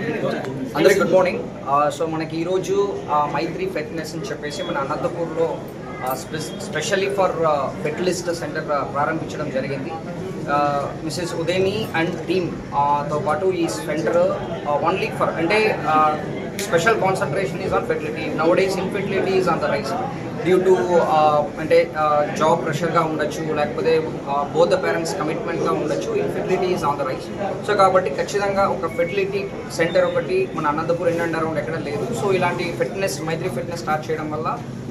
అందరికి good morning. So మనకి ఈరోజు మైత్రి ఫిట్నెస్ అని చెప్పేసి మన అనంతపూర్లో స్పెషల్లీ ఫర్ ఫెర్టిలిస్ట్ సెంటర్ ప్రారంభించడం జరిగింది. మిసెస్ ఉదయని అండ్ టీమ్ తో పాటు ఈ సెంటర్ ఓన్లీ ఫర్ అంటే special concentration is on fertility. Now days infertility is on the rice due to అంటే జాబ్ ప్రెషర్గా ఉండొచ్చు, లేకపోతే బోత్ ద పేరెంట్స్ కమిట్మెంట్గా ఉండొచ్చు. Infertility is on the rice. So కాబట్టి ఖచ్చితంగా ఒక ఫెర్టిలిటీ సెంటర్ ఒకటి మన అనంతపూర్ అండ్ అరౌండ్ ఎక్కడ లేదు. సో ఇలాంటి ఫిట్నెస్ మైత్రి ఫిట్నెస్ స్టార్ట్ చేయడం వల్ల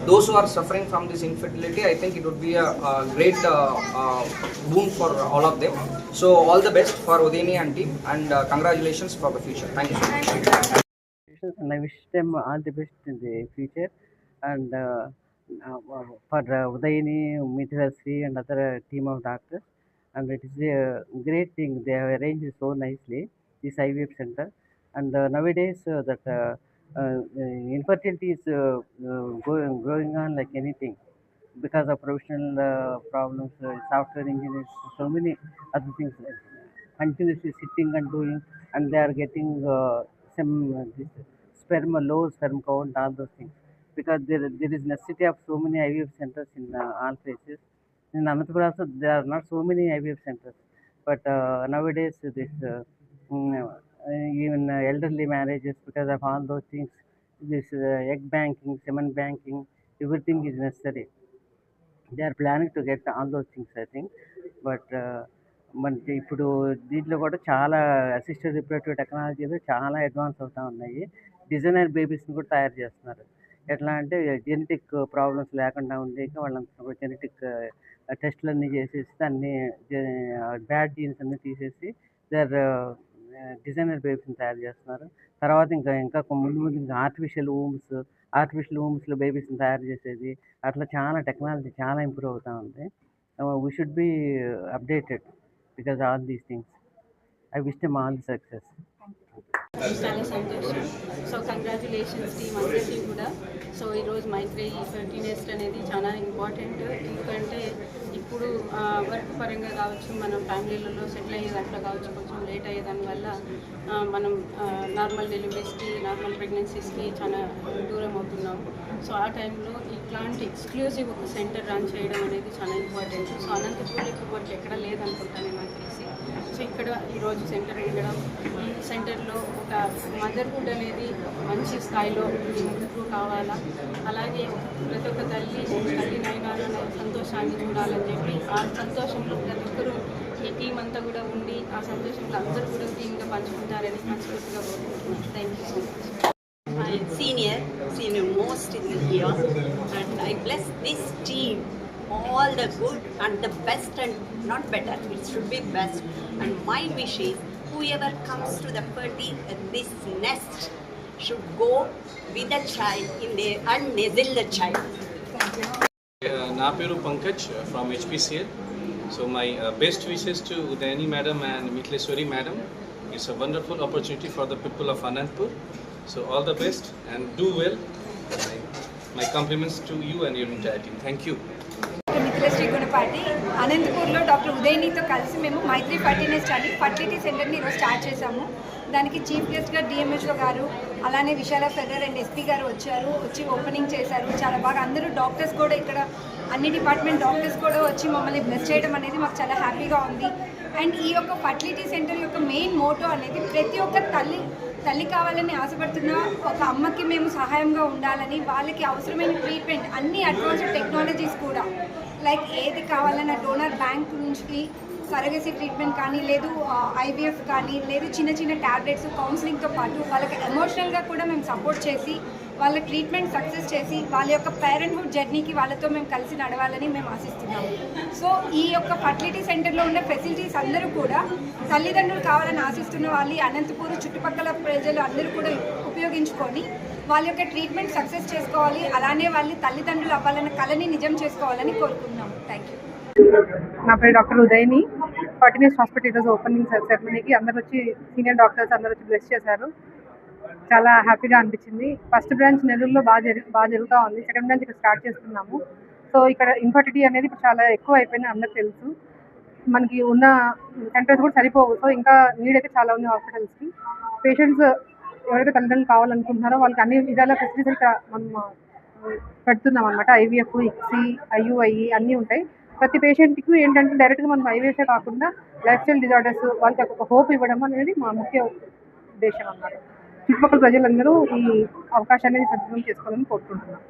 those who are suffering from this infertility, I think it would be a great boon for all of them. So all the best for Udayani and team, and congratulations for the future. Thank you so much. And I wish them all the best in the future. And for Udayani, Mithilashri and other team of doctors. And it is a great thing. They have arranged so nicely this IVF center. And nowadays infertility is growing on like anything because of professional problems, software engineers, so many other things. Continuously sitting and doing, and they are getting some this low sperm count, all those things. Because there is necessity of so many IVF centers in all places. In Anantapur also there are not so many IVF centers, but nowadays this even elderly marriages, because of all those things, this egg banking, semen banking, everything is necessary. They are planning to get all those things, I think. But మనకి ఇప్పుడు దీంట్లో కూడా చాలా assisted reproductive టెక్నాలజీలో చాలా advance అవుతూ ఉన్నాయి. Designer బేబీస్ని కూడా తయారు చేస్తున్నారు. ఎట్లా అంటే జెనెటిక్ ప్రాబ్లమ్స్ లేకుండా ఉండేకి వాళ్ళంతా కూడా జెనెటిక్ టెస్టులన్నీ చేసేసి దాన్ని బ్యాడ్ జీన్స్ అన్నీ తీసేసి దర్ డిజైనర్ బేబీస్ని తయారు చేస్తున్నారు. తర్వాత ఇంకా ముందు ముందు ఇంకా ఆర్టిఫిషియల్ ఊమ్స్లో బేబీస్ని తయారు చేసేది, అట్లా చాలా టెక్నాలజీ చాలా ఇంప్రూవ్ అవుతూ ఉంది. We should be updated because all these things. I wish them all the success. చాలా సంతోషం. సో కంగ్రాచులేషన్స్ టీమ్ అందరికీ కూడా. సో ఈరోజు మైత్రి ఫెర్టిలిటీ అనేది చాలా ఇంపార్టెంట్. ఎందుకంటే ఇప్పుడు వర్క్ పరంగా కావచ్చు, మనం ఫ్యామిలీలలో సెటిల్ అయ్యే దాంట్లో కావచ్చు, కొంచెం లేట్ అయ్యే దానివల్ల మనం నార్మల్ డెలివరీస్కి, నార్మల్ ప్రెగ్నెన్సీస్కి చాలా దూరం అవుతున్నాం. సో ఆ టైంలో ఇట్లాంటి ఎక్స్క్లూజివ్ ఒక సెంటర్ రన్ చేయడం అనేది చాలా ఇంపార్టెంట్. సో అనంతపూర్లో ఇప్పుడు ఎక్కడ లేదనుకుంటాను నాకు తెలిసి. సో ఇక్కడ ఈరోజు సెంటర్ ఉండడం, ఈ సెంటర్లో ఒక మదర్హుడ్ అనేది మంచి స్థాయిలో ఇంప్రూవ్ కావాలా, అలాగే ప్రతి ఒక్క తల్లినైనా సంతోషాన్ని చూడాలని చెప్పి ఆ సంతోషంలో ప్రతి ఒక్కరూ ఈ టీం అంతా కూడా ఉండి ఆ సంతోషంలో అందరూ కూడా టీమ్గా పంచుకుంటారని మనస్ఫూర్తిగా కోరుకుంటున్నాను. Thank you so much. I am senior most in the year, and I bless this team all the good and the best, and not better, it should be best. And my wish is whoever comes to the party at this nest should go with the child in there and nuzzle the child. Na peru Pankaj from HPCL. So my best wishes to Udayani madam and Mithileshwari madam. It's a wonderful opportunity for the people of Anantapur. So all the best and do well. My compliments to you and your entire team. Thank you. Mithilasri Gunapati అనంతపూర్లో doctor ఉదయనితో కలిసి మేము మైత్రి fertility సెంటర్ని ఈరోజు start చేశాము. దానికి chief గెస్ట్గా DMHO గారు, అలానే విశాల ఫెర్రర్ అండ్ ఎస్పీ గారు వచ్చి ఓపెనింగ్ చేశారు. చాలా బాగా అందరూ డాక్టర్స్ కూడా ఇక్కడ అన్ని డిపార్ట్మెంట్ డాక్టర్స్ కూడా వచ్చి మమ్మల్ని బ్లెస్ చేయడం అనేది మాకు చాలా హ్యాపీగా ఉంది. అండ్ ఈ యొక్క ఫర్టిలిటీ సెంటర్ యొక్క మెయిన్ మోటో అనేది ప్రతి ఒక్క తల్లి కావాలని ఆశపడుతున్న ఒక అమ్మకి మేము సహాయంగా ఉండాలని, వాళ్ళకి అవసరమైన ట్రీట్మెంట్ అన్ని అడ్వాన్స్డ్ టెక్నాలజీస్ కూడా లైక్ ఏది కావాలన్న డోనర్ బ్యాంక్ నుంచి సరగసి ట్రీట్మెంట్ కానీ, లేదు ఐవీఎఫ్ కానీ, లేదు చిన్న చిన్న ట్యాబ్లెట్స్, కౌన్సిలింగ్తో పాటు వాళ్ళకి ఎమోషనల్గా కూడా మేము సపోర్ట్ చేసి వాళ్ళ ట్రీట్మెంట్ సక్సెస్ చేసి వాళ్ళ యొక్క పేరెంట్హుడ్ జర్నీకి వాళ్ళతో మేము కలిసి నడవాలని మేము ఆశిస్తున్నాము. సో ఈ యొక్క ఫర్టిలిటీ సెంటర్లో ఉన్న ఫెసిలిటీస్ అందరూ కూడా తల్లిదండ్రులు కావాలని ఆశిస్తున్న వాళ్ళు అనంతపూర్ చుట్టుపక్కల ప్రజలు అందరూ కూడా ఉపయోగించుకొని వాళ్ళ యొక్క ట్రీట్మెంట్ సక్సెస్ చేసుకోవాలి, అలానే వాళ్ళు తల్లిదండ్రులు అవ్వాలన్న కళని నిజం చేసుకోవాలని కోరుకుంటున్నాము. Thank you. నా పేరు డాక్టర్ ఉదయని. ఫర్టిలిటీ హాస్పిటల్ ఈరోజు ఓపెనింగ్ సెరమనీకి అందరూ వచ్చి సీనియర్ డాక్టర్స్ అందరూ వచ్చి బ్లెస్ చేశారు. చాలా హ్యాపీగా అనిపించింది. ఫస్ట్ బ్రాంచ్ నెల్లూరులో బాగా జరుగుతూ ఉంది. సెకండ్ బ్రాంచ్ ఇక్కడ స్టార్ట్ చేస్తున్నాము. సో ఇక్కడ ఇన్ఫర్టిలిటీ అనేది ఇప్పుడు చాలా ఎక్కువ అయిపోయింది, అందరికి తెలుసు. మనకి ఉన్న సెంటర్స్ కూడా సరిపోవు. సో ఇంకా నీడ్ అయితే చాలా ఉంది హాస్పిటల్స్కి. పేషెంట్స్ ఎవరైతే తల్లిదండ్రులు కావాలనుకుంటున్నారో వాళ్ళకి అన్ని విధాల ఫెసిలిటీస్ ఇక్కడ మనం పెడుతున్నాం అనమాట. ఐవీఎఫ్, ఇక్సీ, ఐయుఐ అన్నీ ఉంటాయి. ప్రతి పేషెంట్కి ఏంటంటే డైరెక్ట్గా మనం ఐవీఎఫే కాకుండా లైఫ్ స్టైల్ డిజార్డర్స్ వాళ్ళకి ఒక హోప్ ఇవ్వడం అనేది మా ముఖ్య ఉద్దేశం అన్నమాట. చుట్టుపక్కల ప్రజలందరూ ఈ అవకాశాన్ని సద్వినియోగం చేసుకోవాలని కోరుకుంటున్నాం.